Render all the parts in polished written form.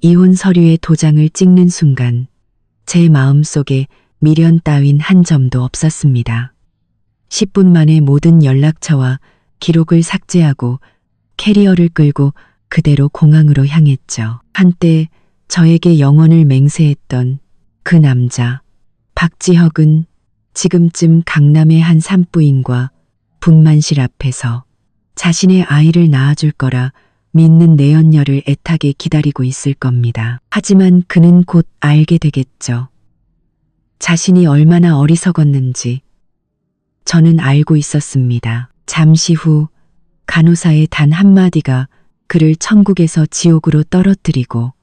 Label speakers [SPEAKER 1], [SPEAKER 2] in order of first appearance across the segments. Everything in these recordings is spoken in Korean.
[SPEAKER 1] 이혼 서류에 도장을 찍는 순간 제 마음속에 미련 따윈 한 점도 없었습니다. 10분 만에 모든 연락처와 기록을 삭제하고 캐리어를 끌고 그대로 공항으로 향했죠. 한때 저에게 영혼을 맹세했던 그 남자 박지혁은 지금쯤 강남의 한 산부인과 분만실 앞에서 자신의 아이를 낳아줄 거라 믿는 내연녀를 애타게 기다리고 있을 겁니다. 하지만 그는 곧 알게 되겠죠. 자신이 얼마나 어리석었는지 저는 알고 있었습니다. 잠시 후 간호사의 단 한마디가 그를 천국에서 지옥으로 떨어뜨리고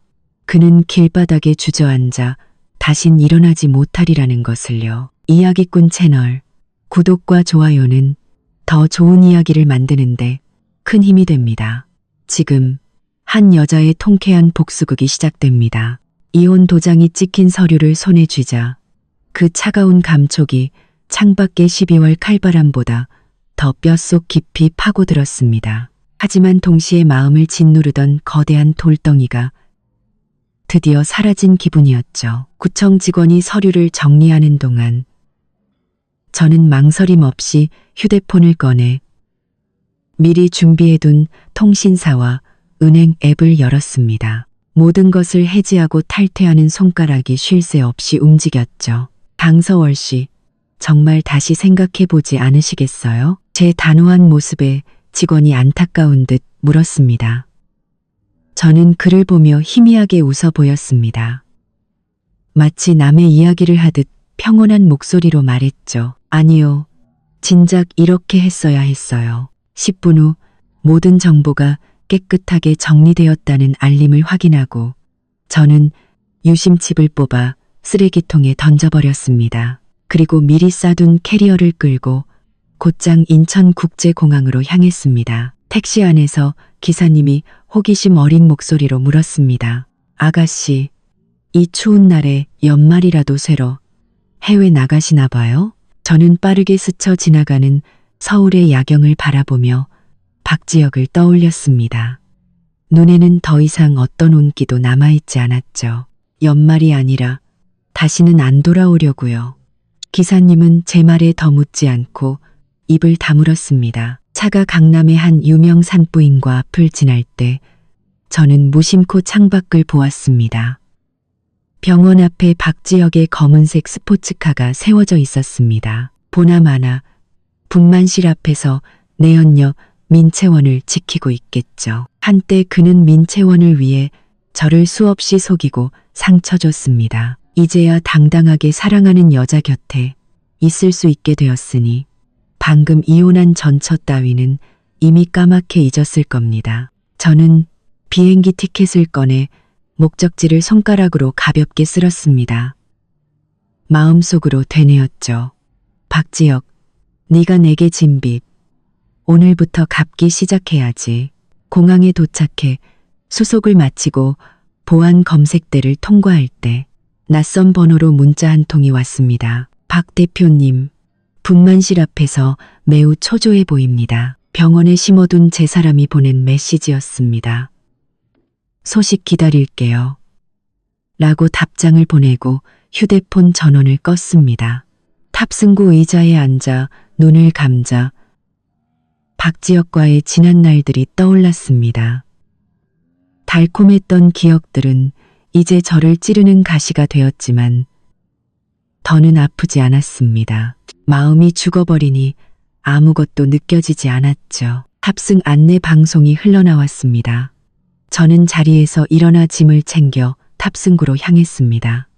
[SPEAKER 1] 그는 길바닥에 주저앉아 다신 일어나지 못하리라는 것을요. 이야기꾼 채널 구독과 좋아요는 더 좋은 이야기를 만드는데 큰 힘이 됩니다. 지금 한 여자의 통쾌한 복수극이 시작됩니다. 이혼 도장이 찍힌 서류를 손에 쥐자 그 차가운 감촉이 창밖의 12월 칼바람보다 더 뼛속 깊이 파고들었습니다. 하지만 동시에 마음을 짓누르던 거대한 돌덩이가 드디어 사라진 기분이었죠. 구청 직원이 서류를 정리하는 동안 저는 망설임 없이 휴대폰을 꺼내 미리 준비해둔 통신사와 은행 앱을 열었습니다. 모든 것을 해지하고 탈퇴하는 손가락이 쉴 새 없이 움직였죠. 강서월 씨, 정말 다시 생각해보지 않으시겠어요? 제 단호한 모습에 직원이 안타까운 듯 물었습니다. 저는 그를 보며 희미하게 웃어 보였습니다. 마치 남의 이야기를 하듯 평온한 목소리로 말했죠. 아니요, 진작 이렇게 했어야 했어요. 10분 후 모든 정보가 깨끗하게 정리되었다는 알림을 확인하고 저는 유심칩을 뽑아 쓰레기통에 던져버렸습니다. 그리고 미리 싸둔 캐리어를 끌고 곧장 인천국제공항으로 향했습니다. 택시 안에서 기사님이 호기심 어린 목소리로 물었습니다. 아가씨, 이 추운 날에 연말이라도 쇠러 해외 나가시나 봐요? 저는 빠르게 스쳐 지나가는 서울의 야경을 바라보며 박지혁을 떠올렸습니다. 눈에는 더 이상 어떤 온기도 남아있지 않았죠. 연말이 아니라 다시는 안 돌아오려고요. 기사님은 제 말에 더 묻지 않고 입을 다물었습니다. 차가 강남의 한 유명 산부인과 앞을 지날 때 저는 무심코 창밖을 보았습니다. 병원 앞에 박지혁의 검은색 스포츠카가 세워져 있었습니다. 보나마나 분만실 앞에서 내연녀 민채원을 지키고 있겠죠. 한때 그는 민채원을 위해 저를 수없이 속이고 상처 줬습니다. 이제야 당당하게 사랑하는 여자 곁에 있을 수 있게 되었으니 방금 이혼한 전처 따위는 이미 까맣게 잊었을 겁니다. 저는 비행기 티켓을 꺼내 목적지를 손가락으로 가볍게 쓸었습니다. 마음속으로 되뇌었죠. 박지혁, 네가 내게 진 빚, 오늘부터 갚기 시작해야지. 공항에 도착해 수속을 마치고 보안 검색대를 통과할 때 낯선 번호로 문자 한 통이 왔습니다. 박 대표님, 분만실 앞에서 매우 초조해 보입니다. 병원에 심어둔 제 사람이 보낸 메시지였습니다. 소식 기다릴게요. 라고 답장을 보내고 휴대폰 전원을 껐습니다. 탑승구 의자에 앉아 눈을 감자 박지혁과의 지난 날들이 떠올랐습니다. 달콤했던 기억들은 이제 저를 찌르는 가시가 되었지만 더는 아프지 않았습니다. 마음이 죽어버리니 아무것도 느껴지지 않았죠. 탑승 안내 방송이 흘러나왔습니다. 저는 자리에서 일어나 짐을 챙겨 탑승구로 향했습니다.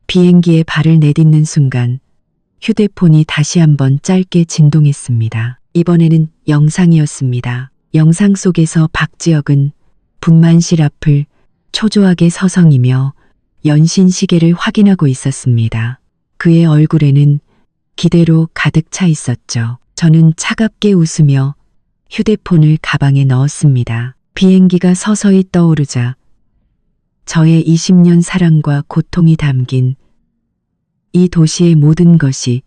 [SPEAKER 1] 비행기에 발을 내딛는 순간 휴대폰이 다시 한번 짧게 진동했습니다. 이번에는 영상이었습니다. 영상 속에서 박지혁은 분만실 앞을 초조하게 서성이며 연신 시계를 확인하고 있었습니다. 그의 얼굴에는 기대로 가득 차 있었죠. 저는 차갑게 웃으며 휴대폰을 가방에 넣었습니다. 비행기가 서서히 떠오르자 저의 20년 사랑과 고통이 담긴 이 도시의 모든 것이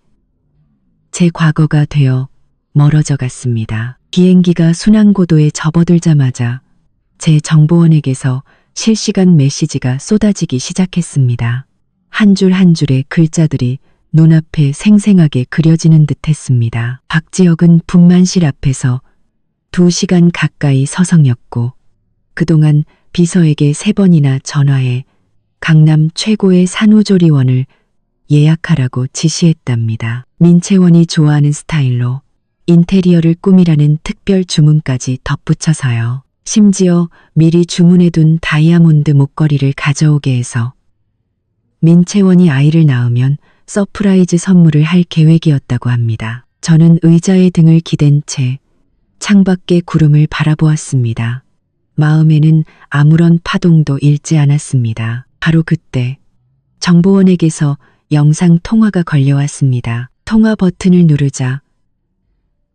[SPEAKER 1] 제 과거가 되어 멀어져 갔습니다. 비행기가 순항고도에 접어들자마자 제 정보원에게서 실시간 메시지가 쏟아지기 시작했습니다. 한 줄 한 줄의 글자들이 눈앞에 생생하게 그려지는 듯 했습니다. 박지혁은 분만실 앞에서 2시간 가까이 서성였고 그동안 비서에게 3번이나 전화해 강남 최고의 산후조리원을 예약하라고 지시했답니다. 민채원이 좋아하는 스타일로 인테리어를 꾸미라는 특별 주문까지 덧붙여서요. 심지어 미리 주문해둔 다이아몬드 목걸이를 가져오게 해서 민채원이 아이를 낳으면 서프라이즈 선물을 할 계획이었다고 합니다. 저는 의자에 등을 기댄 채 창밖의 구름을 바라보았습니다. 마음에는 아무런 파동도 일지 않았습니다. 바로 그때 정보원에게서 영상 통화가 걸려왔습니다. 통화 버튼을 누르자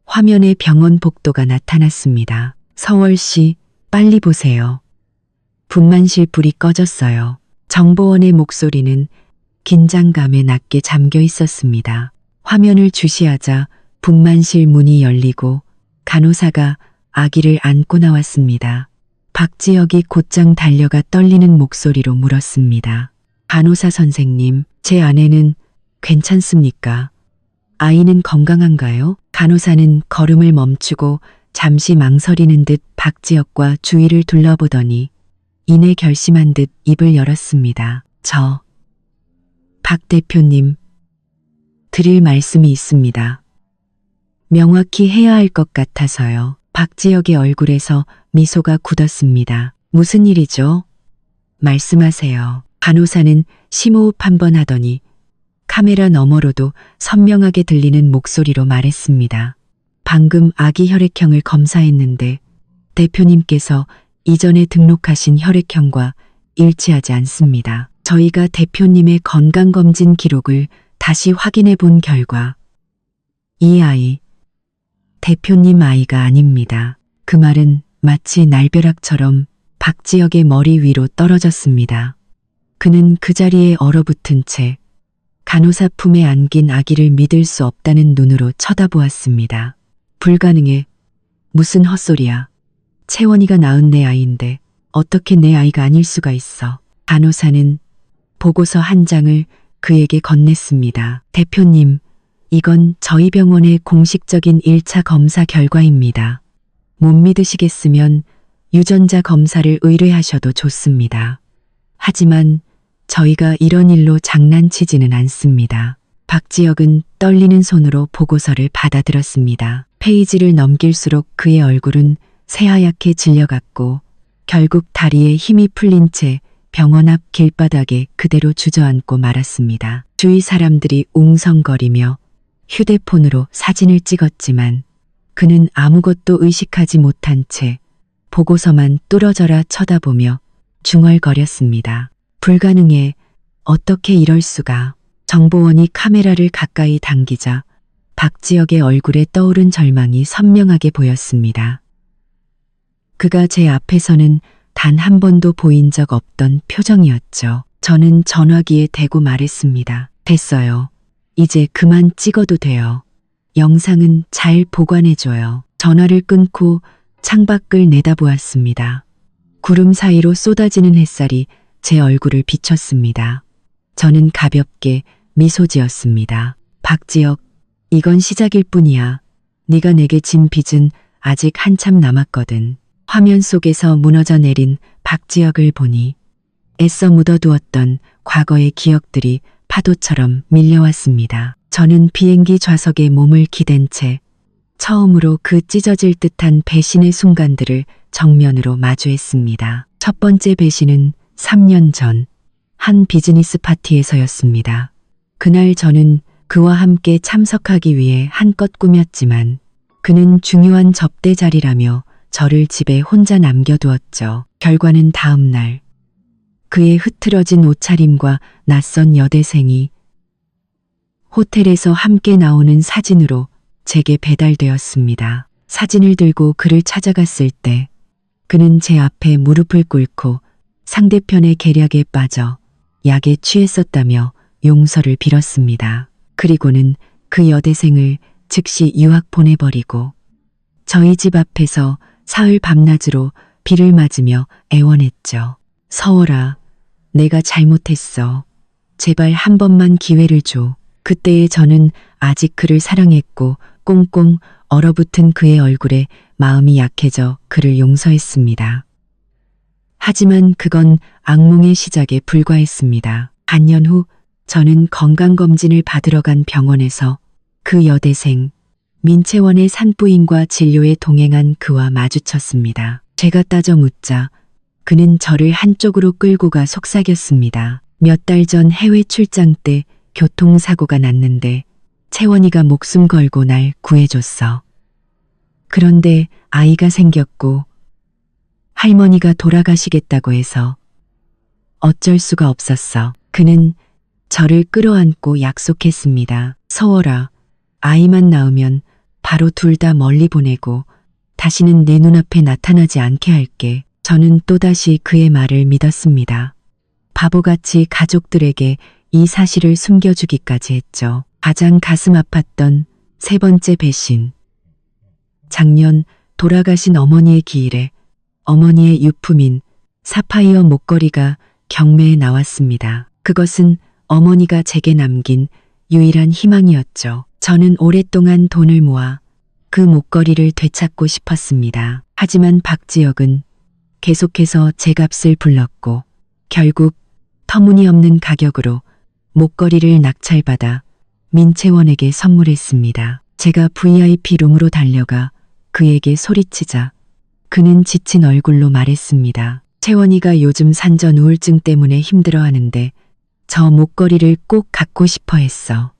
[SPEAKER 1] 화면에 병원 복도가 나타났습니다. 서월시 빨리 보세요. 분만실 불이 꺼졌어요. 정보원의 목소리는 긴장감에 낮게 잠겨 있었습니다. 화면을 주시하자 분만실 문이 열리고 간호사가 아기를 안고 나왔습니다. 박지혁이 곧장 달려가 떨리는 목소리로 물었습니다. 간호사 선생님, 제 아내는 괜찮습니까? 아이는 건강한가요? 간호사는 걸음을 멈추고 잠시 망설이는 듯 박지혁과 주위를 둘러보더니 이내 결심한 듯 입을 열었습니다. 박 대표님, 드릴 말씀이 있습니다. 명확히 해야 할 것 같아서요. 박지혁의 얼굴에서 미소가 굳었습니다. 무슨 일이죠? 말씀하세요. 간호사는 심호흡 한번 하더니 카메라 너머로도 선명하게 들리는 목소리로 말했습니다. 방금 아기 혈액형을 검사했는데 대표님께서 이전에 등록하신 혈액형과 일치하지 않습니다. 저희가 대표님의 건강검진 기록을 다시 확인해 본 결과 이 아이, 대표님 아이가 아닙니다. 그 말은 마치 날벼락처럼 박지혁의 머리 위로 떨어졌습니다. 그는 그 자리에 얼어붙은 채 간호사 품에 안긴 아기를 믿을 수 없다는 눈으로 쳐다보았습니다. 불가능해. 무슨 헛소리야. 채원이가 낳은 내 아이인데 어떻게 내 아이가 아닐 수가 있어. 간호사는 보고서 한 장을 그에게 건넸습니다. 대표님, 이건 저희 병원의 공식적인 1차 검사 결과입니다. 못 믿으시겠으면 유전자 검사를 의뢰하셔도 좋습니다. 하지만 저희가 이런 일로 장난치지는 않습니다. 박지혁은 떨리는 손으로 보고서를 받아들었습니다. 페이지를 넘길수록 그의 얼굴은 새하얗게 질려갔고 결국 다리에 힘이 풀린 채 병원 앞 길바닥에 그대로 주저앉고 말았습니다. 주위 사람들이 웅성거리며 휴대폰으로 사진을 찍었지만 그는 아무것도 의식하지 못한 채 보고서만 뚫어져라 쳐다보며 중얼거렸습니다. 불가능해. 어떻게 이럴 수가. 정보원이 카메라를 가까이 당기자 박지혁의 얼굴에 떠오른 절망이 선명하게 보였습니다. 그가 제 앞에서는 단 한 번도 보인 적 없던 표정이었죠. 저는 전화기에 대고 말했습니다. 됐어요. 이제 그만 찍어도 돼요. 영상은 잘 보관해줘요. 전화를 끊고 창밖을 내다보았습니다. 구름 사이로 쏟아지는 햇살이 제 얼굴을 비췄습니다. 저는 가볍게 미소 지었습니다. 박지혁, 이건 시작일 뿐이야. 네가 내게 진 빚은 아직 한참 남았거든. 화면 속에서 무너져 내린 박지혁을 보니 애써 묻어두었던 과거의 기억들이 파도처럼 밀려왔습니다. 저는 비행기 좌석에 몸을 기댄 채 처음으로 그 찢어질 듯한 배신의 순간들을 정면으로 마주했습니다. 첫 번째 배신은 3년 전 한 비즈니스 파티에서였습니다. 그날 저는 그와 함께 참석하기 위해 한껏 꾸몄지만 그는 중요한 접대 자리라며 저를 집에 혼자 남겨두었죠. 결과는 다음 날 그의 흐트러진 옷차림과 낯선 여대생이 호텔에서 함께 나오는 사진으로 제게 배달되었습니다. 사진을 들고 그를 찾아갔을 때 그는 제 앞에 무릎을 꿇고 상대편의 계략에 빠져 약에 취했었다며 용서를 빌었습니다. 그리고는 그 여대생을 즉시 유학 보내버리고 저희 집 앞에서 사흘 밤낮으로 비를 맞으며 애원했죠. 서월아, 내가 잘못했어. 제발 한 번만 기회를 줘. 그때의 저는 아직 그를 사랑했고 꽁꽁 얼어붙은 그의 얼굴에 마음이 약해져 그를 용서했습니다. 하지만 그건 악몽의 시작에 불과했습니다. 반년 후 저는 건강검진을 받으러 간 병원에서 그 여대생 민채원의 산부인과 진료에 동행한 그와 마주쳤습니다. 제가 따져 묻자 그는 저를 한쪽으로 끌고 가 속삭였습니다. 몇 달 전 해외 출장 때 교통사고가 났는데 채원이가 목숨 걸고 날 구해줬어. 그런데 아이가 생겼고 할머니가 돌아가시겠다고 해서 어쩔 수가 없었어. 그는 저를 끌어안고 약속했습니다. 서월아, 아이만 낳으면 바로 둘 다 멀리 보내고 다시는 내 눈앞에 나타나지 않게 할게. 저는 또다시 그의 말을 믿었습니다. 바보같이 가족들에게 이 사실을 숨겨주기까지 했죠. 가장 가슴 아팠던 세 번째 배신. 작년 돌아가신 어머니의 기일에 어머니의 유품인 사파이어 목걸이가 경매에 나왔습니다. 그것은 어머니가 제게 남긴 유일한 희망이었죠. 저는 오랫동안 돈을 모아 그 목걸이를 되찾고 싶었습니다. 하지만 박지혁은 계속해서 제 값을 불렀고 결국 터무니없는 가격으로 목걸이를 낙찰받아 민채원에게 선물했습니다. 제가 VIP 룸으로 달려가 그에게 소리치자 그는 지친 얼굴로 말했습니다. 채원이가 요즘 산전 우울증 때문에 힘들어하는데 저 목걸이를 꼭 갖고 싶어 했어.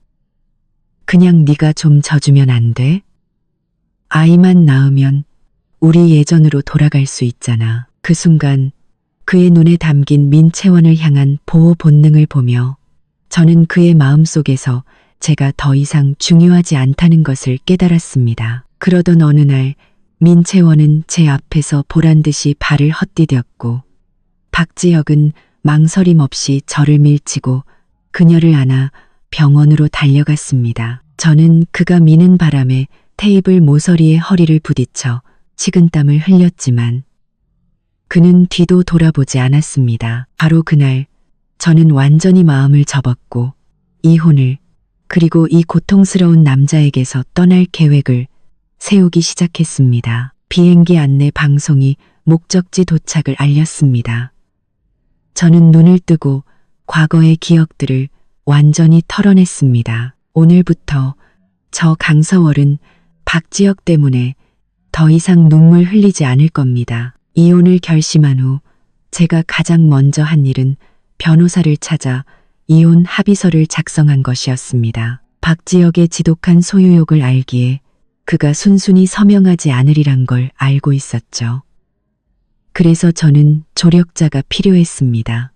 [SPEAKER 1] 그냥 네가 좀 져주면 안 돼? 아이만 낳으면 우리 예전으로 돌아갈 수 있잖아. 그 순간 그의 눈에 담긴 민채원을 향한 보호 본능을 보며 저는 그의 마음속에서 제가 더 이상 중요하지 않다는 것을 깨달았습니다. 그러던 어느 날 민채원은 제 앞에서 보란듯이 발을 헛디뎠고 박지혁은 망설임 없이 저를 밀치고 그녀를 안아 병원으로 달려갔습니다. 저는 그가 미는 바람에 테이블 모서리에 허리를 부딪혀 식은땀을 흘렸지만 그는 뒤도 돌아보지 않았습니다. 바로 그날 저는 완전히 마음을 접었고 이혼을 그리고 이 고통스러운 남자에게서 떠날 계획을 세우기 시작했습니다. 비행기 안내 방송이 목적지 도착을 알렸습니다. 저는 눈을 뜨고 과거의 기억들을 완전히 털어냈습니다. 오늘부터 저 강서월은 박지혁 때문에 더 이상 눈물 흘리지 않을 겁니다. 이혼을 결심한 후 제가 가장 먼저 한 일은 변호사를 찾아 이혼 합의서를 작성한 것이었습니다. 박지혁의 지독한 소유욕을 알기에 그가 순순히 서명하지 않으리란 걸 알고 있었죠. 그래서 저는 조력자가 필요했습니다.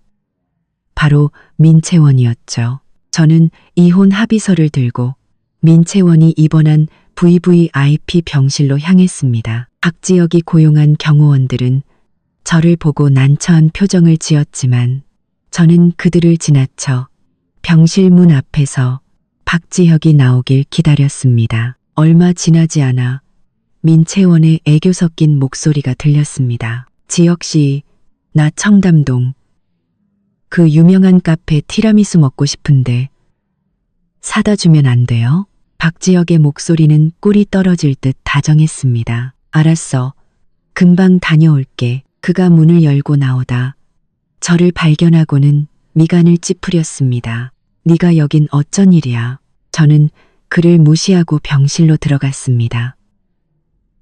[SPEAKER 1] 바로 민채원이었죠. 저는 이혼 합의서를 들고 민채원이 입원한 VVIP 병실로 향했습니다. 박지혁이 고용한 경호원들은 저를 보고 난처한 표정을 지었지만 저는 그들을 지나쳐 병실 문 앞에서 박지혁이 나오길 기다렸습니다. 얼마 지나지 않아 민채원의 애교 섞인 목소리가 들렸습니다. 지혁 씨, 나 청담동 그 유명한 카페 티라미수 먹고 싶은데 사다 주면 안 돼요? 박지혁의 목소리는 꿀이 떨어질 듯 다정했습니다. 알았어. 금방 다녀올게. 그가 문을 열고 나오다 저를 발견하고는 미간을 찌푸렸습니다. 네가 여긴 어쩐 일이야? 저는 그를 무시하고 병실로 들어갔습니다.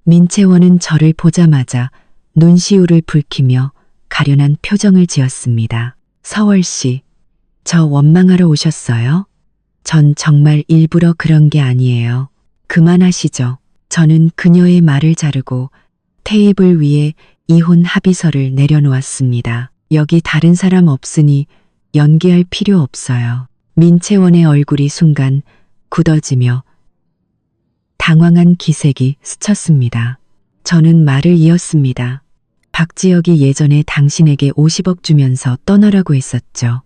[SPEAKER 1] 민채원은 저를 보자마자 눈시울을 붉히며 가련한 표정을 지었습니다. 서월 씨, 저 원망하러 오셨어요? 전 정말 일부러 그런 게 아니에요. 그만하시죠. 저는 그녀의 말을 자르고 테이블 위에 이혼 합의서를 내려놓았습니다. 여기 다른 사람 없으니 연기할 필요 없어요. 민채원의 얼굴이 순간 굳어지며 당황한 기색이 스쳤습니다. 저는 말을 이었습니다. 박지혁이 예전에 당신에게 50억 주면서 떠나라고 했었죠.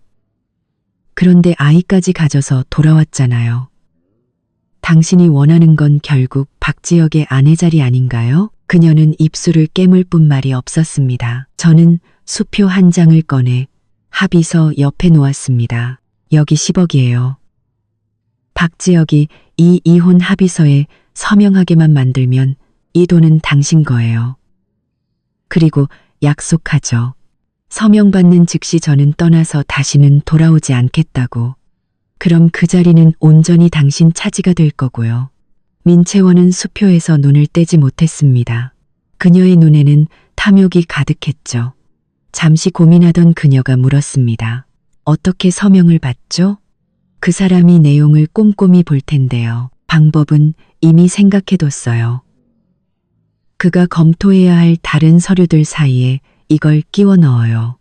[SPEAKER 1] 그런데 아이까지 가져서 돌아왔잖아요. 당신이 원하는 건 결국 박지혁의 아내 자리 아닌가요? 그녀는 입술을 깨물 뿐 말이 없었습니다. 저는 수표 한 장을 꺼내 합의서 옆에 놓았습니다. 여기 10억이에요. 박지혁이 이 이혼 합의서에 서명하게만 만들면 이 돈은 당신 거예요. 그리고 약속하죠. 서명받는 즉시 저는 떠나서 다시는 돌아오지 않겠다고. 그럼 그 자리는 온전히 당신 차지가 될 거고요. 민채원은 수표에서 눈을 떼지 못했습니다. 그녀의 눈에는 탐욕이 가득했죠. 잠시 고민하던 그녀가 물었습니다. 어떻게 서명을 받죠? 그 사람이 내용을 꼼꼼히 볼 텐데요. 방법은 이미 생각해뒀어요. 그가 검토해야 할 다른 서류들 사이에 이걸 끼워 넣어요.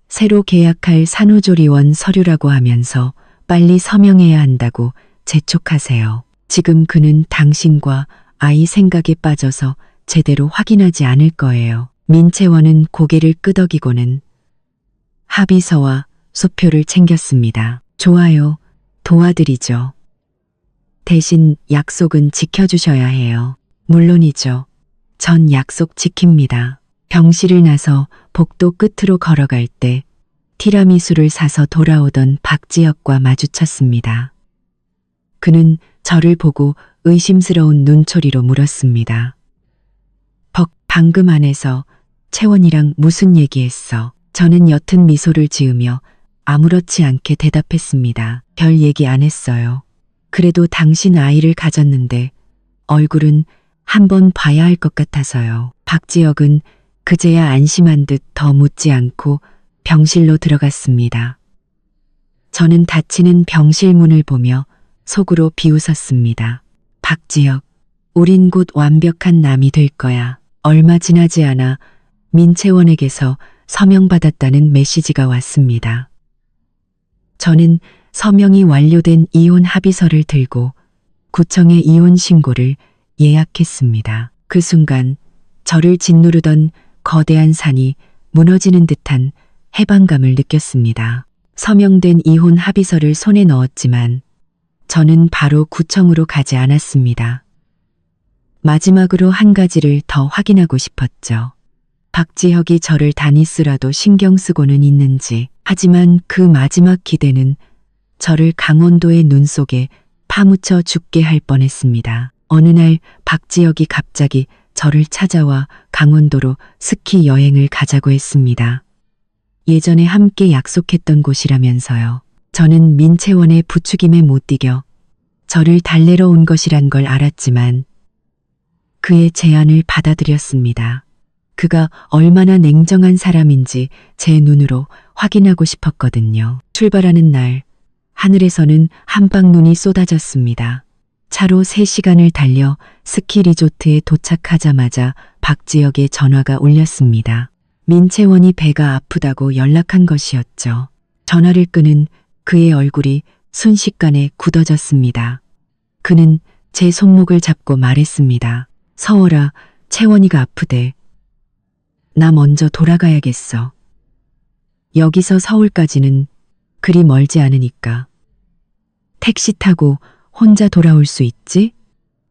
[SPEAKER 1] 새로 계약할 산후조리원 서류라고 하면서 빨리 서명해야 한다고 재촉하세요. 지금 그는 당신과 아이 생각에 빠져서 제대로 확인하지 않을 거예요. 민채원은 고개를 끄덕이고는 합의서와 수표를 챙겼습니다. 좋아요. 도와드리죠. 대신 약속은 지켜주셔야 해요. 물론이죠. 전 약속 지킵니다. 병실을 나서 복도 끝으로 걸어갈 때 티라미수를 사서 돌아오던 박지혁과 마주쳤습니다. 그는 저를 보고 의심스러운 눈초리로 물었습니다. 방금 안에서 채원이랑 무슨 얘기했어? 저는 옅은 미소를 지으며 아무렇지 않게 대답했습니다. 별 얘기 안 했어요. 그래도 당신 아이를 가졌는데 얼굴은 한번 봐야 할 것 같아서요. 박지혁은 그제야 안심한 듯 더 묻지 않고 병실로 들어갔습니다. 저는 닫히는 병실 문을 보며 속으로 비웃었습니다. 박지혁, 우린 곧 완벽한 남이 될 거야. 얼마 지나지 않아 민채원에게서 서명받았다는 메시지가 왔습니다. 저는 서명이 완료된 이혼 합의서를 들고 구청에 이혼 신고를 예약했습니다. 그 순간 저를 짓누르던 거대한 산이 무너지는 듯한 해방감을 느꼈습니다. 서명된 이혼 합의서를 손에 넣었지만 저는 바로 구청으로 가지 않았습니다. 마지막으로 한 가지를 더 확인하고 싶었죠. 박지혁이 저를 다니스라도 신경 쓰고는 있는지. 하지만 그 마지막 기대는 저를 강원도의 눈 속에 파묻혀 죽게 할 뻔했습니다. 어느 날 박지혁이 갑자기 저를 찾아와 강원도로 스키 여행을 가자고 했습니다. 예전에 함께 약속했던 곳이라면서요. 저는 민채원의 부추김에 못 이겨 저를 달래러 온 것이란 걸 알았지만 그의 제안을 받아들였습니다. 그가 얼마나 냉정한 사람인지 제 눈으로 확인하고 싶었거든요. 출발하는 날 하늘에서는 한방눈이 쏟아졌습니다. 차로 3시간을 달려 스키 리조트에 도착하자마자 박지혁의 전화가 울렸습니다. 민채원이 배가 아프다고 연락한 것이었죠. 전화를 끄는 그의 얼굴이 순식간에 굳어졌습니다. 그는 제 손목을 잡고 말했습니다. 서월아, 채원이가 아프대. 나 먼저 돌아가야겠어. 여기서 서울까지는 그리 멀지 않으니까. 택시 타고 혼자 돌아올 수 있지?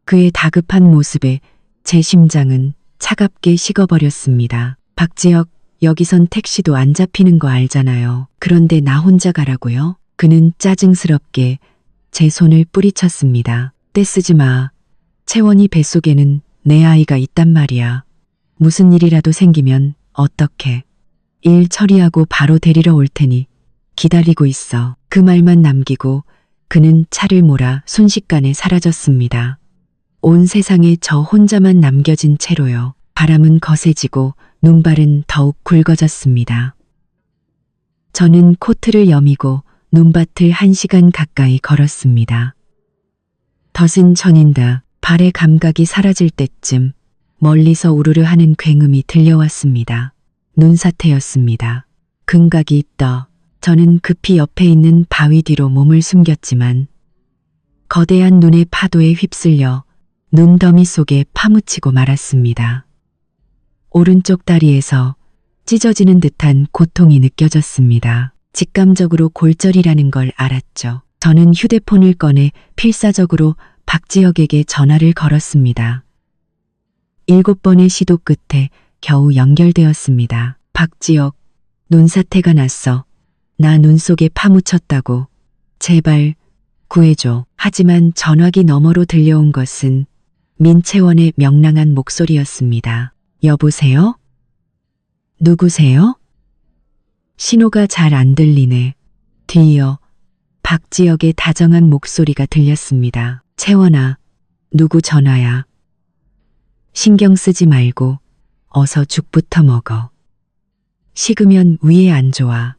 [SPEAKER 1] 그의 다급한 모습에 제 심장은 차갑게 식어버렸습니다. 박지혁, 여기선 택시도 안 잡히는 거 알잖아요. 그런데 나 혼자 가라고요? 그는 짜증스럽게 제 손을 뿌리쳤습니다. 떼쓰지 마. 채원이 뱃속에는 내 아이가 있단 말이야. 무슨 일이라도 생기면 어떡해. 일 처리하고 바로 데리러 올 테니 기다리고 있어. 그 말만 남기고 그는 차를 몰아 순식간에 사라졌습니다. 온 세상에 저 혼자만 남겨진 채로요. 바람은 거세지고 눈발은 더욱 굵어졌습니다. 저는 코트를 여미고 눈밭을 1시간 가까이 걸었습니다. 덫은 천인다. 발의 감각이 사라질 때쯤 멀리서 우르르 하는 굉음이 들려왔습니다. 눈사태였습니다. 금각이 있다. 저는 급히 옆에 있는 바위 뒤로 몸을 숨겼지만 거대한 눈의 파도에 휩쓸려 눈더미 속에 파묻히고 말았습니다. 오른쪽 다리에서 찢어지는 듯한 고통이 느껴졌습니다. 직감적으로 골절이라는 걸 알았죠. 저는 휴대폰을 꺼내 필사적으로 박지혁에게 전화를 걸었습니다. 7번의 시도 끝에 겨우 연결되었습니다. 박지혁, 눈사태가 났어. 나 눈 속에 파묻혔다고. 제발 구해줘. 하지만 전화기 너머로 들려온 것은 민채원의 명랑한 목소리였습니다. 여보세요? 누구세요? 신호가 잘 안 들리네. 뒤이어 박지혁의 다정한 목소리가 들렸습니다. 채원아, 누구 전화야? 신경 쓰지 말고 어서 죽부터 먹어. 식으면 위에 안 좋아.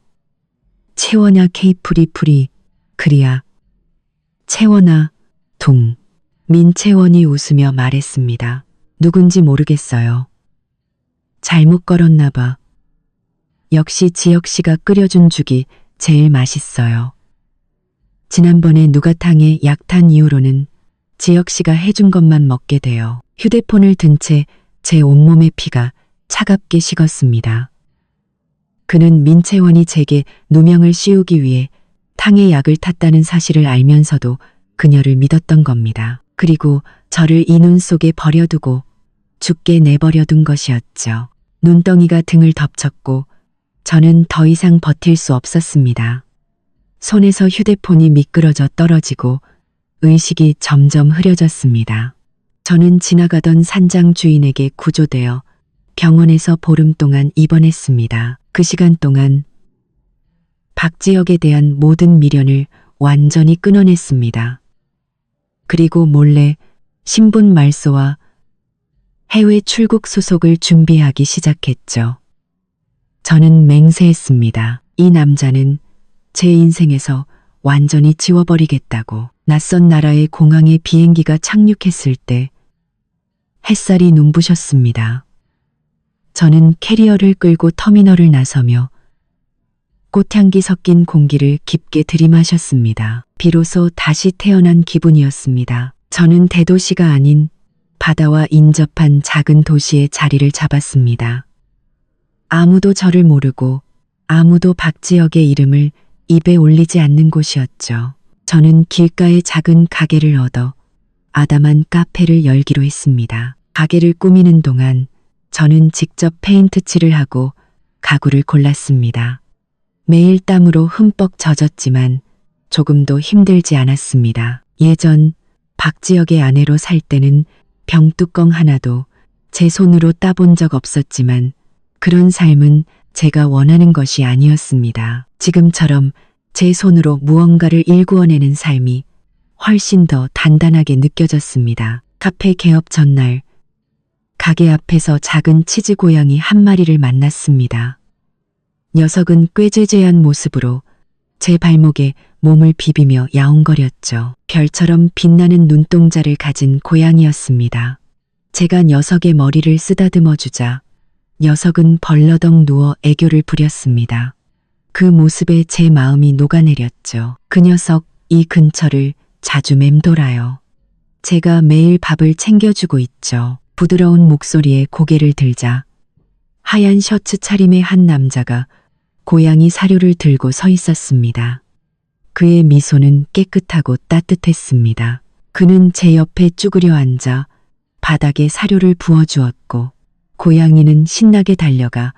[SPEAKER 1] 채원아 케이프리프리 그리야. 채원아 둥. 민채원이 웃으며 말했습니다. 누군지 모르겠어요. 잘못 걸었나 봐. 역시 지혁 씨가 끓여준 죽이 제일 맛있어요. 지난번에 누가탕에 약탄 이후로는 지혁 씨가 해준 것만 먹게 돼요. 휴대폰을 든 채 제 온몸의 피가 차갑게 식었습니다. 그는 민채원이 제게 누명을 씌우기 위해 탕에 약을 탔다는 사실을 알면서도 그녀를 믿었던 겁니다. 그리고 저를 이 눈 속에 버려두고 죽게 내버려둔 것이었죠. 눈덩이가 등을 덮쳤고 저는 더 이상 버틸 수 없었습니다. 손에서 휴대폰이 미끄러져 떨어지고 의식이 점점 흐려졌습니다. 저는 지나가던 산장 주인에게 구조되어 병원에서 보름 동안 입원했습니다. 그 시간 동안 박지혁에 대한 모든 미련을 완전히 끊어냈습니다. 그리고 몰래 신분 말소와 해외 출국 수속을 준비하기 시작했죠. 저는 맹세했습니다. 이 남자는 제 인생에서 완전히 지워버리겠다고. 낯선 나라의 공항에 비행기가 착륙했을 때 햇살이 눈부셨습니다. 저는 캐리어를 끌고 터미널을 나서며 꽃향기 섞인 공기를 깊게 들이마셨습니다. 비로소 다시 태어난 기분이었습니다. 저는 대도시가 아닌 바다와 인접한 작은 도시에 자리를 잡았습니다. 아무도 저를 모르고 아무도 박지혁의 이름을 입에 올리지 않는 곳이었죠. 저는 길가의 작은 가게를 얻어 아담한 카페를 열기로 했습니다. 가게를 꾸미는 동안 저는 직접 페인트 칠을 하고 가구를 골랐습니다. 매일 땀으로 흠뻑 젖었지만 조금도 힘들지 않았습니다. 예전 박지혁의 아내로 살 때는 병뚜껑 하나도 제 손으로 따본 적 없었지만 그런 삶은 제가 원하는 것이 아니었습니다. 지금처럼 제 손으로 무언가를 일구어내는 삶이 훨씬 더 단단하게 느껴졌습니다. 카페 개업 전날 가게 앞에서 작은 치즈 고양이 한 마리를 만났습니다. 녀석은 꾀죄죄한 모습으로 제 발목에 몸을 비비며 야옹거렸죠. 별처럼 빛나는 눈동자를 가진 고양이였습니다. 제가 녀석의 머리를 쓰다듬어 주자 녀석은 벌러덩 누워 애교를 부렸습니다. 그 모습에 제 마음이 녹아내렸죠. 그 녀석 이 근처를 자주 맴돌아요. 제가 매일 밥을 챙겨주고 있죠. 부드러운 목소리에 고개를 들자 하얀 셔츠 차림의 한 남자가 고양이 사료를 들고 서 있었습니다. 그의 미소는 깨끗하고 따뜻했습니다. 그는 제 옆에 쭈그려 앉아 바닥에 사료를 부어주었고 고양이는 신나게 달려가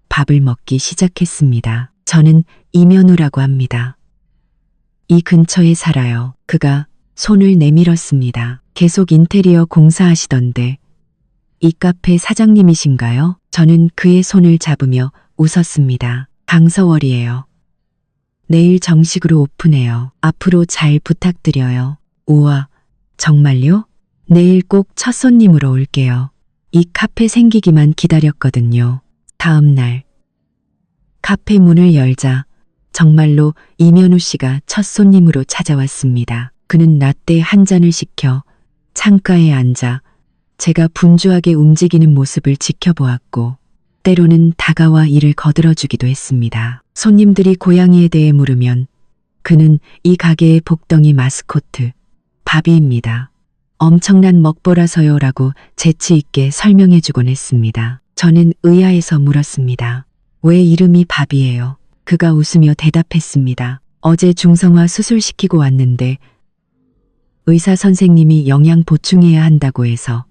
[SPEAKER 1] 밥을 먹기 시작했습니다. 저는 이면우라고 합니다. 이 근처에 살아요. 그가 손을 내밀었습니다. 계속 인테리어 공사하시던데 이 카페 사장님이신가요? 저는 그의 손을 잡으며 웃었습니다. 강서월이에요. 내일 정식으로 오픈해요. 앞으로 잘 부탁드려요. 우와, 정말요? 내일 꼭 첫 손님으로 올게요. 이 카페 생기기만 기다렸거든요. 다음 날 카페 문을 열자 정말로 이면우 씨가 첫 손님으로 찾아왔습니다. 그는 라떼 한 잔을 시켜 창가에 앉아 제가 분주하게 움직이는 모습을 지켜보았고 때로는 다가와 이를 거들어주기도 했습니다. 손님들이 고양이에 대해 물으면 그는 이 가게의 복덩이 마스코트 바비입니다. 엄청난 먹보라서요 라고 재치 있게 설명해주곤 했습니다. 저는 의아해서 물었습니다. 왜 이름이 바비예요? 그가 웃으며 대답했습니다. 어제 중성화 수술시키고 왔는데 의사 선생님이 영양 보충해야 한다고 해서.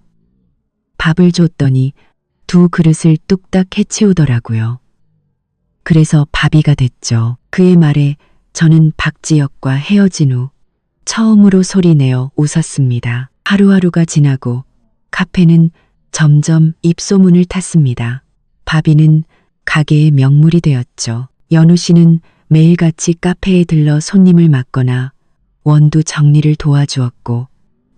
[SPEAKER 1] 밥을 줬더니 2 그릇을 뚝딱 해치우더라고요. 그래서 바비가 됐죠. 그의 말에 저는 박지혁과 헤어진 후 처음으로 소리내어 웃었습니다. 하루하루가 지나고 카페는 점점 입소문을 탔습니다. 바비는 가게의 명물이 되었죠. 연우 씨는 매일같이 카페에 들러 손님을 맡거나 원두 정리를 도와주었고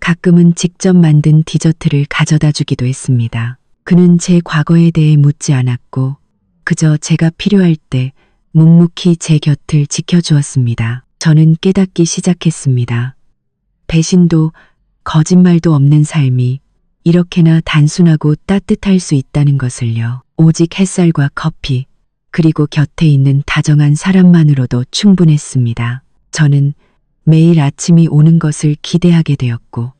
[SPEAKER 1] 가끔은 직접 만든 디저트를 가져다 주기도 했습니다. 그는 제 과거에 대해 묻지 않았고 그저 제가 필요할 때 묵묵히 제 곁을 지켜주었습니다. 저는 깨닫기 시작했습니다. 배신도 거짓말도 없는 삶이 이렇게나 단순하고 따뜻할 수 있다는 것을요. 오직 햇살과 커피, 그리고 곁에 있는 다정한 사람만으로도 충분했습니다. 저는 매일 아침이 오는 것을 기대하게 되었고,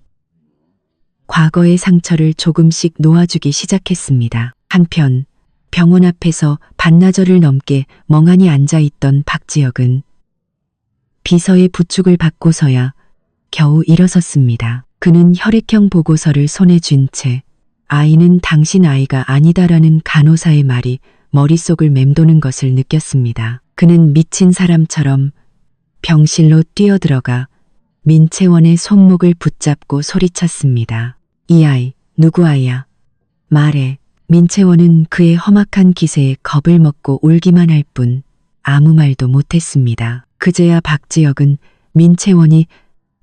[SPEAKER 1] 과거의 상처를 조금씩 놓아주기 시작했습니다. 한편, 병원 앞에서 반나절을 넘게 멍하니 앉아있던 박지혁은 비서의 부축을 받고서야 겨우 일어섰습니다. 그는 혈액형 보고서를 손에 쥔 채 아이는 당신 아이가 아니다라는 간호사의 말이 머릿속을 맴도는 것을 느꼈습니다. 그는 미친 사람처럼 병실로 뛰어들어가 민채원의 손목을 붙잡고 소리쳤습니다. 이 아이 누구 아이야? 말해. 민채원은 그의 험악한 기세에 겁을 먹고 울기만 할 뿐 아무 말도 못했습니다. 그제야 박지혁은 민채원이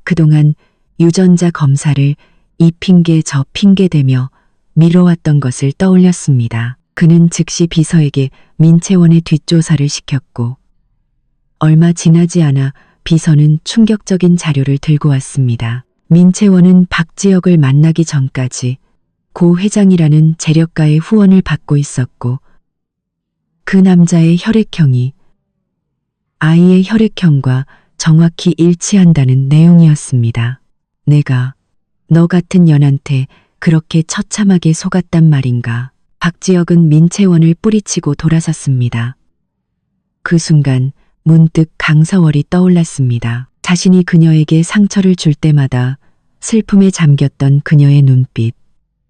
[SPEAKER 1] 그동안 유전자 검사를 이 핑계 저 핑계대며 미뤄왔던 것을 떠올렸습니다. 그는 즉시 비서에게 민채원의 뒷조사를 시켰고 얼마 지나지 않아 비서는 충격적인 자료를 들고 왔습니다. 민채원은 박지혁을 만나기 전까지 고 회장이라는 재력가의 후원을 받고 있었고 그 남자의 혈액형이 아이의 혈액형과 정확히 일치한다는 내용이었습니다. 내가 너 같은 년한테 그렇게 처참하게 속았단 말인가. 박지혁은 민채원을 뿌리치고 돌아섰습니다. 그 순간 문득 강서월이 떠올랐습니다. 자신이 그녀에게 상처를 줄 때마다 슬픔에 잠겼던 그녀의 눈빛,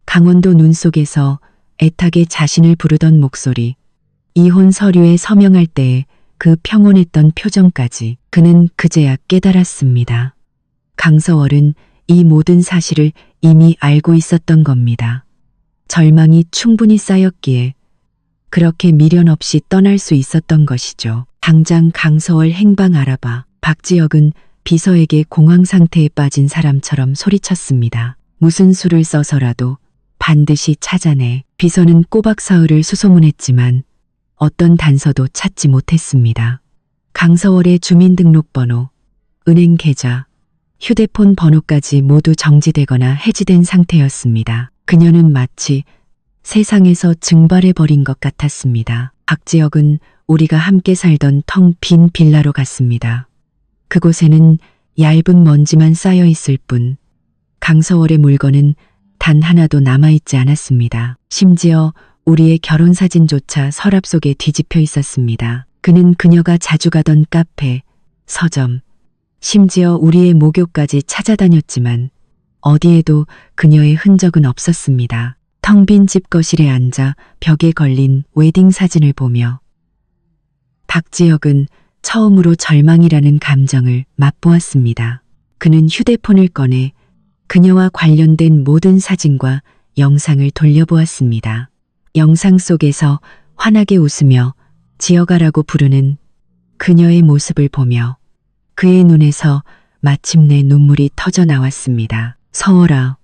[SPEAKER 1] 강원도 눈 속에서 애타게 자신을 부르던 목소리, 이혼 서류에 서명할 때의 그 평온했던 표정까지 그는 그제야 깨달았습니다. 강서월은 이 모든 사실을 이미 알고 있었던 겁니다. 절망이 충분히 쌓였기에 그렇게 미련 없이 떠날 수 있었던 것이죠. 당장 강서월 행방 알아봐. 박지혁은 비서에게 공황 상태에 빠진 사람처럼 소리쳤습니다. 무슨 수를 써서라도 반드시 찾아내. 비서는 꼬박 사흘을 수소문했지만 어떤 단서도 찾지 못했습니다. 강서월의 주민등록번호, 은행 계좌, 휴대폰 번호까지 모두 정지되거나 해지된 상태였습니다. 그녀는 마치 세상에서 증발해버린 것 같았습니다. 박지혁은 우리가 함께 살던 텅 빈 빌라로 갔습니다. 그곳에는 얇은 먼지만 쌓여 있을 뿐 강서월의 물건은 단 하나도 남아있지 않았습니다. 심지어 우리의 결혼사진조차 서랍 속에 뒤집혀 있었습니다. 그는 그녀가 자주 가던 카페, 서점, 심지어 우리의 모교까지 찾아다녔지만 어디에도 그녀의 흔적은 없었습니다. 텅 빈 집 거실에 앉아 벽에 걸린 웨딩 사진을 보며 박지혁은 처음으로 절망이라는 감정을 맛보았습니다. 그는 휴대폰을 꺼내 그녀와 관련된 모든 사진과 영상을 돌려보았습니다. 영상 속에서 환하게 웃으며 지혁아라고 부르는 그녀의 모습을 보며 그의 눈에서 마침내 눈물이 터져 나왔습니다. 서월아,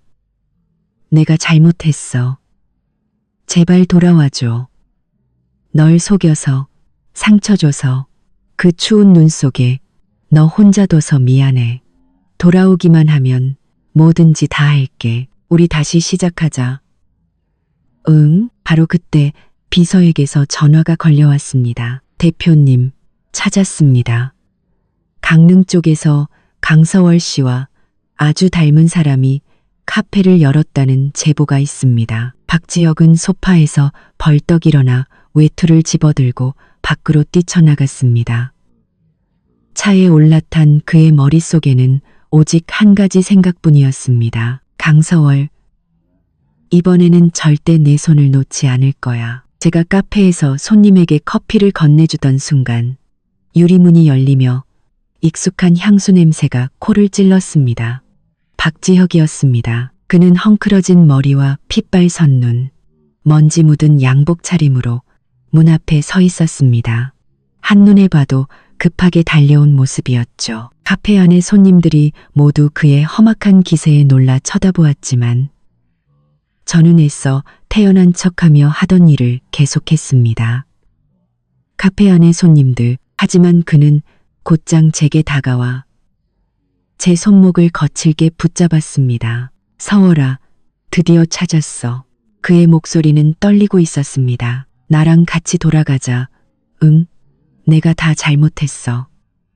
[SPEAKER 1] 내가 잘못했어. 제발 돌아와줘. 널 속여서, 상처 줘서, 그 추운 눈 속에 너 혼자 둬서 미안해. 돌아오기만 하면 뭐든지 다 할게. 우리 다시 시작하자. 응, 바로 그때 비서에게서 전화가 걸려왔습니다. 대표님, 찾았습니다. 강릉 쪽에서 강서월 씨와 아주 닮은 사람이 카페를 열었다는 제보가 있습니다. 박지혁은 소파에서 벌떡 일어나 외투를 집어들고 밖으로 뛰쳐나갔습니다. 차에 올라탄 그의 머릿속에는 오직 한 가지 생각뿐이었습니다. 강서월, 이번에는 절대 내 손을 놓지 않을 거야. 제가 카페에서 손님에게 커피를 건네주던 순간 유리문이 열리며 익숙한 향수 냄새가 코를 찔렀습니다. 박지혁이었습니다. 그는 헝클어진 머리와 핏발 선 눈, 먼지 묻은 양복 차림으로 문 앞에 서 있었습니다. 한눈에 봐도 급하게 달려온 모습이었죠. 카페 안의 손님들이 모두 그의 험악한 기세에 놀라 쳐다보았지만 저는 애써 태연한 척하며 하던 일을 계속했습니다. 카페 안의 손님들, 하지만 그는 곧장 제게 다가와 제 손목을 거칠게 붙잡았습니다. 서월아, 드디어 찾았어. 그의 목소리는 떨리고 있었습니다. 나랑 같이 돌아가자. 응, 내가 다 잘못했어.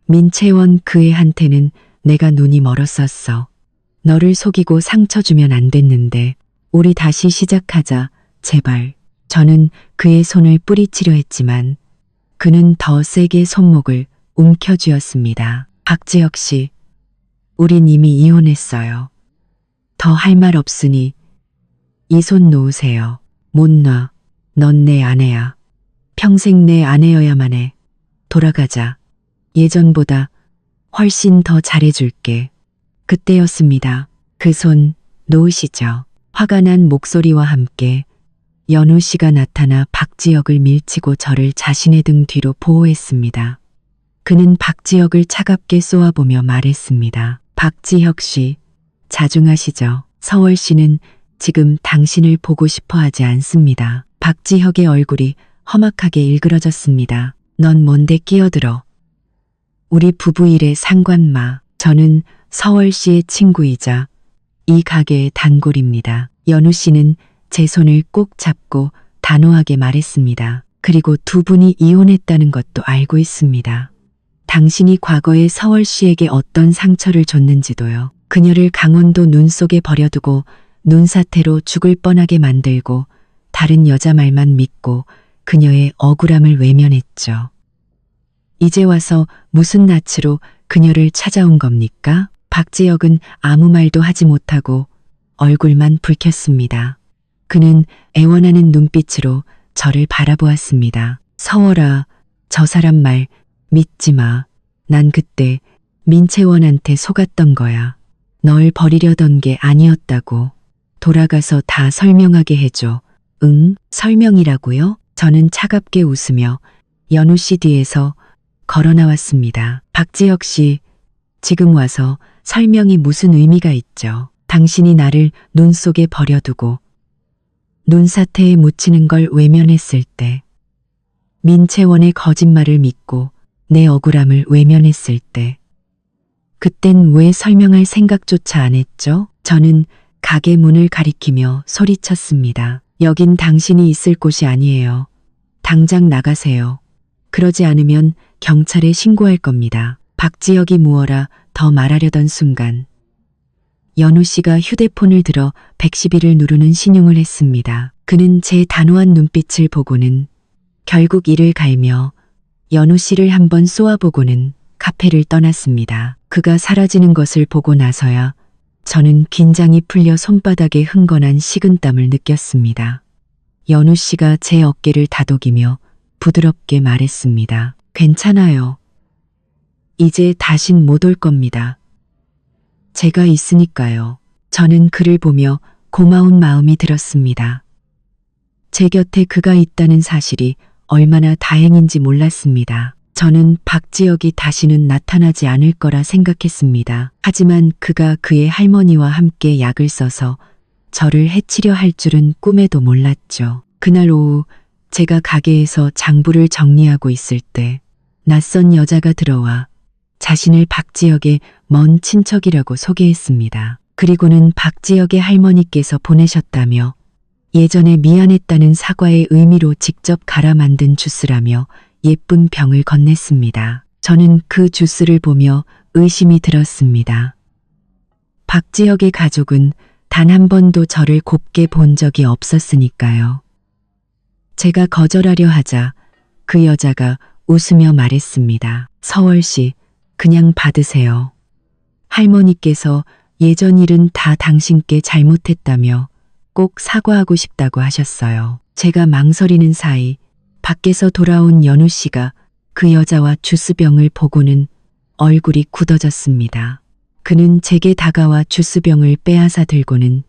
[SPEAKER 1] 민채원 그 애한테는 내가 눈이 멀었었어. 너를 속이고 상처 주면 안 됐는데 우리 다시 시작하자. 제발. 저는 그의 손을 뿌리치려 했지만 그는 더 세게 손목을 움켜쥐었습니다. 박지혁 씨, 우린 이미 이혼했어요. 더 할 말 없으니 이 손 놓으세요. 못 놔. 넌 내 아내야. 평생 내 아내여야만 해. 돌아가자. 예전보다 훨씬 더 잘해줄게. 그때였습니다. 그 손 놓으시죠. 화가 난 목소리와 함께 연우 씨가 나타나 박지혁을 밀치고 저를 자신의 등 뒤로 보호했습니다. 그는 박지혁을 차갑게 쏘아보며 말했습니다. 박지혁 씨, 자중하시죠. 서월 씨는 지금 당신을 보고 싶어 하지 않습니다. 박지혁의 얼굴이 험악하게 일그러졌습니다. 넌 뭔데 끼어들어. 우리 부부 일에 상관 마. 저는 서월 씨의 친구이자 이 가게의 단골입니다. 연우 씨는 제 손을 꼭 잡고 단호하게 말했습니다. 그리고 두 분이 이혼했다는 것도 알고 있습니다. 당신이 과거에 서월 씨에게 어떤 상처를 줬는지도요. 그녀를 강원도 눈 속에 버려두고 눈사태로 죽을 뻔하게 만들고 다른 여자 말만 믿고 그녀의 억울함을 외면했죠. 이제 와서 무슨 낯으로 그녀를 찾아온 겁니까? 박지혁은 아무 말도 하지 못하고 얼굴만 붉혔습니다. 그는 애원하는 눈빛으로 저를 바라보았습니다. 서월아, 저 사람 말 믿지 마. 난 그때 민채원한테 속았던 거야. 널 버리려던 게 아니었다고. 돌아가서 다 설명하게 해줘. 응? 설명이라고요? 저는 차갑게 웃으며 연우 씨 뒤에서 걸어 나왔습니다. 박지혁 씨, 지금 와서 설명이 무슨 의미가 있죠. 당신이 나를 눈 속에 버려두고 눈사태에 묻히는 걸 외면했을 때, 민채원의 거짓말을 믿고 내 억울함을 외면했을 때, 그땐 왜 설명할 생각조차 안 했죠? 저는 가게 문을 가리키며 소리쳤습니다. 여긴 당신이 있을 곳이 아니에요. 당장 나가세요. 그러지 않으면 경찰에 신고할 겁니다. 박지혁이 무어라 더 말하려던 순간 연우 씨가 휴대폰을 들어 110을 누르는 신용을 했습니다. 그는 제 단호한 눈빛을 보고는 결국 이를 갈며 연우 씨를 한번 쏘아보고는 카페를 떠났습니다. 그가 사라지는 것을 보고 나서야 저는 긴장이 풀려 손바닥에 흥건한 식은땀을 느꼈습니다. 연우 씨가 제 어깨를 다독이며 부드럽게 말했습니다. 괜찮아요. 이제 다신 못 올 겁니다. 제가 있으니까요. 저는 그를 보며 고마운 마음이 들었습니다. 제 곁에 그가 있다는 사실이 얼마나 다행인지 몰랐습니다. 저는 박지혁이 다시는 나타나지 않을 거라 생각했습니다. 하지만 그가 그의 할머니와 함께 약을 써서 저를 해치려 할 줄은 꿈에도 몰랐죠. 그날 오후 제가 가게에서 장부를 정리하고 있을 때 낯선 여자가 들어와 자신을 박지혁의 먼 친척이라고 소개했습니다. 그리고는 박지혁의 할머니께서 보내셨다며 예전에 미안했다는 사과의 의미로 직접 갈아 만든 주스라며 예쁜 병을 건넸습니다. 저는 그 주스를 보며 의심이 들었습니다. 박지혁의 가족은 단 한 번도 저를 곱게 본 적이 없었으니까요. 제가 거절하려 하자 그 여자가 웃으며 말했습니다. 서월 씨, 그냥 받으세요. 할머니께서 예전 일은 다 당신께 잘못했다며 꼭 사과하고 싶다고 하셨어요. 제가 망설이는 사이 밖에서 돌아온 연우 씨가 그 여자와 주스병을 보고는 얼굴이 굳어졌습니다. 그는 제게 다가와 주스병을 빼앗아 들고는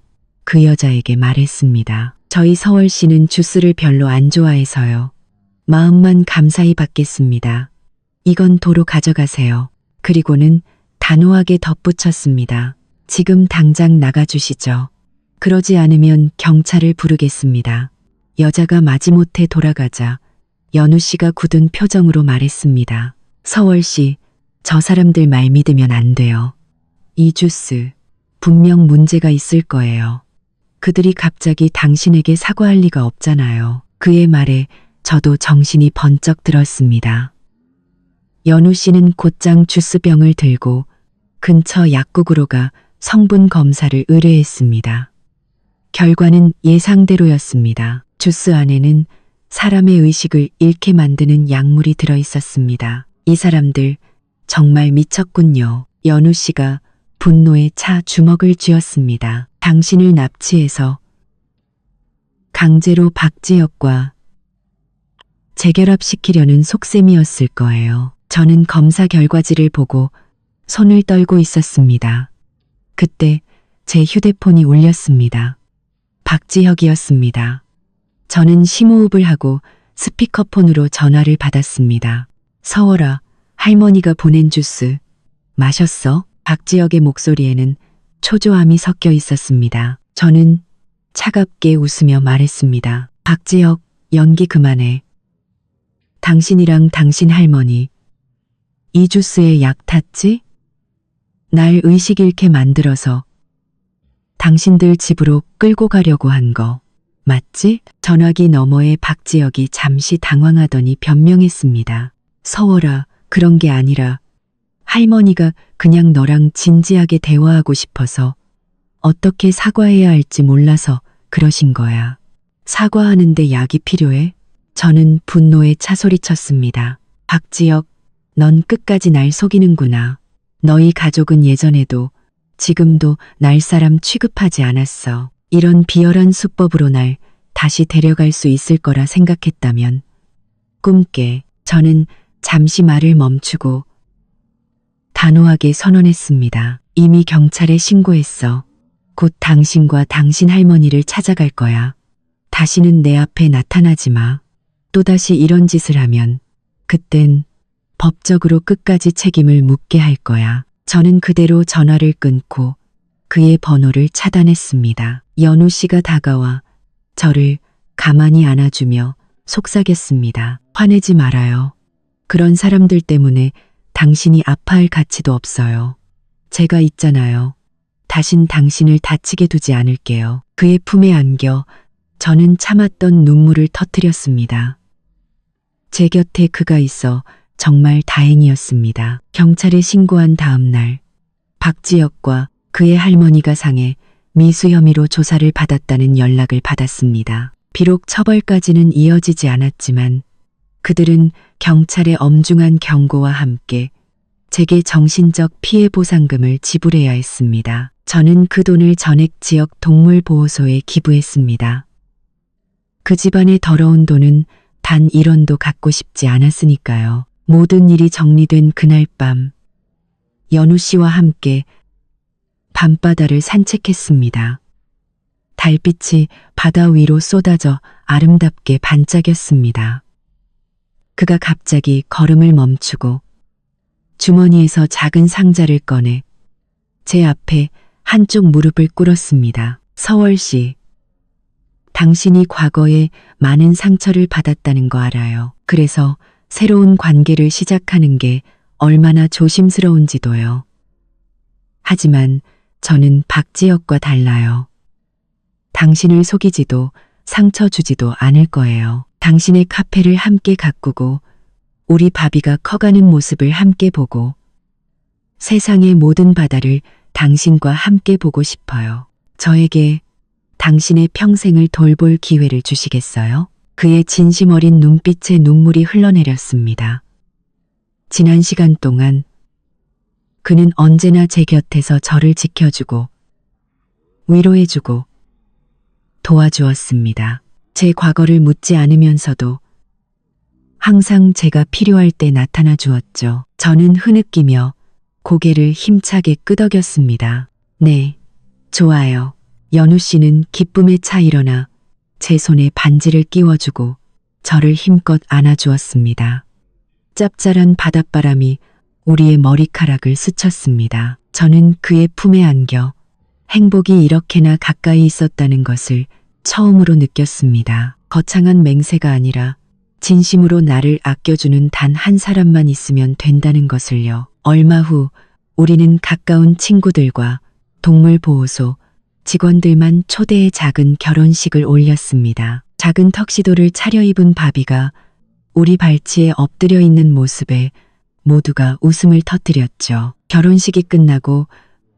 [SPEAKER 1] 그 여자에게 말했습니다. 저희 서월 씨는 주스를 별로 안 좋아해서요. 마음만 감사히 받겠습니다. 이건 도로 가져가세요. 그리고는 단호하게 덧붙였습니다. 지금 당장 나가주시죠. 그러지 않으면 경찰을 부르겠습니다. 여자가 마지못해 돌아가자 연우 씨가 굳은 표정으로 말했습니다. 서월 씨, 저 사람들 말 믿으면 안 돼요. 이 주스, 분명 문제가 있을 거예요. 그들이 갑자기 당신에게 사과할 리가 없잖아요. 그의 말에 저도 정신이 번쩍 들었습니다. 연우 씨는 곧장 주스병을 들고 근처 약국으로 가 성분 검사를 의뢰했습니다. 결과는 예상대로였습니다. 주스 안에는 사람의 의식을 잃게 만드는 약물이 들어 있었습니다. 이 사람들 정말 미쳤군요. 연우 씨가 분노에 차 주먹을 쥐었습니다. 당신을 납치해서 강제로 박지혁과 재결합시키려는 속셈이었을 거예요. 저는 검사 결과지를 보고 손을 떨고 있었습니다. 그때 제 휴대폰이 울렸습니다. 박지혁이었습니다. 저는 심호흡을 하고 스피커폰으로 전화를 받았습니다. 서월아, 할머니가 보낸 주스 마셨어? 박지혁의 목소리에는 초조함이 섞여 있었습니다. 저는 차갑게 웃으며 말했습니다. 박지혁, 연기 그만해. 당신이랑 당신 할머니 이 주스에 약 탔지? 날 의식 잃게 만들어서 당신들 집으로 끌고 가려고 한 거 맞지? 전화기 너머에 박지혁이 잠시 당황하더니 변명했습니다. 서월아, 그런 게 아니라 할머니가 그냥 너랑 진지하게 대화하고 싶어서 어떻게 사과해야 할지 몰라서 그러신 거야. 사과하는데 약이 필요해? 저는 분노에 차소리쳤습니다. 박지혁, 넌 끝까지 날 속이는구나. 너희 가족은 예전에도 지금도 날 사람 취급하지 않았어. 이런 비열한 수법으로 날 다시 데려갈 수 있을 거라 생각했다면 꿈깨. 저는 잠시 말을 멈추고 단호하게 선언했습니다. 이미 경찰에 신고했어. 곧 당신과 당신 할머니를 찾아갈 거야. 다시는 내 앞에 나타나지 마. 또다시 이런 짓을 하면 그땐 법적으로 끝까지 책임을 묻게 할 거야. 저는 그대로 전화를 끊고 그의 번호를 차단했습니다. 연우 씨가 다가와 저를 가만히 안아주며 속삭였습니다. 화내지 말아요. 그런 사람들 때문에 당신이 아파할 가치도 없어요. 제가 있잖아요. 다신 당신을 다치게 두지 않을게요. 그의 품에 안겨 저는 참았던 눈물을 터뜨렸습니다. 제 곁에 그가 있어 정말 다행이었습니다. 경찰에 신고한 다음 날 박지혁과 그의 할머니가 상해 미수 혐의로 조사를 받았다는 연락을 받았습니다. 비록 처벌까지는 이어지지 않았지만 그들은 경찰의 엄중한 경고와 함께 제게 정신적 피해 보상금을 지불해야 했습니다. 저는 그 돈을 전액 지역 동물보호소에 기부했습니다. 그 집안의 더러운 돈은 단 1원도 갖고 싶지 않았으니까요. 모든 일이 정리된 그날 밤 연우 씨와 함께 밤바다를 산책했습니다. 달빛이 바다 위로 쏟아져 아름답게 반짝였습니다. 그가 갑자기 걸음을 멈추고 주머니에서 작은 상자를 꺼내 제 앞에 한쪽 무릎을 꿇었습니다. 서월 씨, 당신이 과거에 많은 상처를 받았다는 거 알아요. 그래서 새로운 관계를 시작하는 게 얼마나 조심스러운지도요. 하지만 저는 박지혁과 달라요. 당신을 속이지도 상처 주지도 않을 거예요. 당신의 카페를 함께 가꾸고 우리 바비가 커가는 모습을 함께 보고 세상의 모든 바다를 당신과 함께 보고 싶어요. 저에게 당신의 평생을 돌볼 기회를 주시겠어요? 그의 진심 어린 눈빛에 눈물이 흘러내렸습니다. 지난 시간 동안 그는 언제나 제 곁에서 저를 지켜주고 위로해주고 도와주었습니다. 제 과거를 묻지 않으면서도 항상 제가 필요할 때 나타나 주었죠. 저는 흐느끼며 고개를 힘차게 끄덕였습니다. 네, 좋아요. 연우 씨는 기쁨에 차 일어나 제 손에 반지를 끼워주고 저를 힘껏 안아주었습니다. 짭짤한 바닷바람이 우리의 머리카락을 스쳤습니다. 저는 그의 품에 안겨 행복이 이렇게나 가까이 있었다는 것을 처음으로 느꼈습니다. 거창한 맹세가 아니라 진심으로 나를 아껴주는 단 한 사람만 있으면 된다는 것을요. 얼마 후 우리는 가까운 친구들과 동물보호소 직원들만 초대해 작은 결혼식을 올렸습니다. 작은 턱시도를 차려입은 바비가 우리 발치에 엎드려 있는 모습에 모두가 웃음을 터뜨렸죠. 결혼식이 끝나고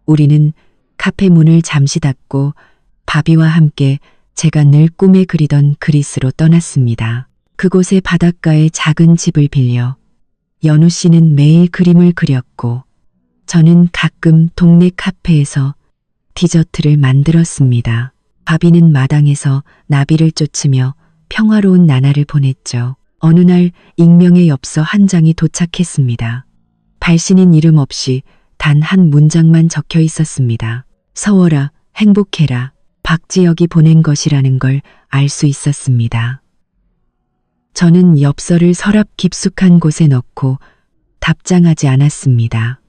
[SPEAKER 1] 우리는 카페 문을 잠시 닫고 바비와 함께 제가 늘 꿈에 그리던 그리스로 떠났습니다. 그곳의 바닷가에 작은 집을 빌려 연우 씨는 매일 그림을 그렸고 저는 가끔 동네 카페에서 디저트를 만들었습니다. 바비는 마당에서 나비를 쫓으며 평화로운 나날을 보냈죠. 어느 날 익명의 엽서 한 장이 도착했습니다. 발신인 이름 없이 단 한 문장만 적혀 있었습니다. 서워라, 행복해라, 박지혁이 보낸 것이라는 걸 알 수 있었습니다. 저는 엽서를 서랍 깊숙한 곳에 넣고 답장하지 않았습니다.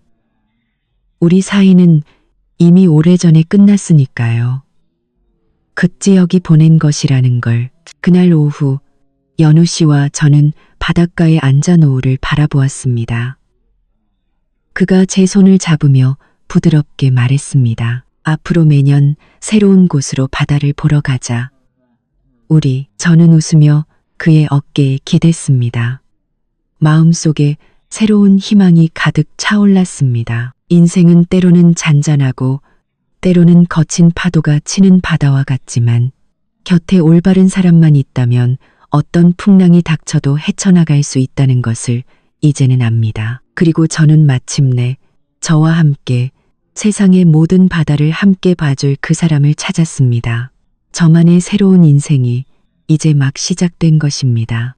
[SPEAKER 1] 우리 사이는 이미 오래전에 끝났으니까요. 극지혁이 보낸 것이라는 걸. 그날 오후 연우 씨와 저는 바닷가에 앉아 노을을 바라보았습니다. 그가 제 손을 잡으며 부드럽게 말했습니다. 앞으로 매년 새로운 곳으로 바다를 보러 가자. 저는 웃으며 그의 어깨에 기댔습니다. 마음속에 새로운 희망이 가득 차올랐습니다. 인생은 때로는 잔잔하고 때로는 거친 파도가 치는 바다와 같지만 곁에 올바른 사람만 있다면 어떤 풍랑이 닥쳐도 헤쳐나갈 수 있다는 것을 이제는 압니다. 그리고 저는 마침내 저와 함께 세상의 모든 바다를 함께 봐줄 그 사람을 찾았습니다. 저만의 새로운 인생이 이제 막 시작된 것입니다.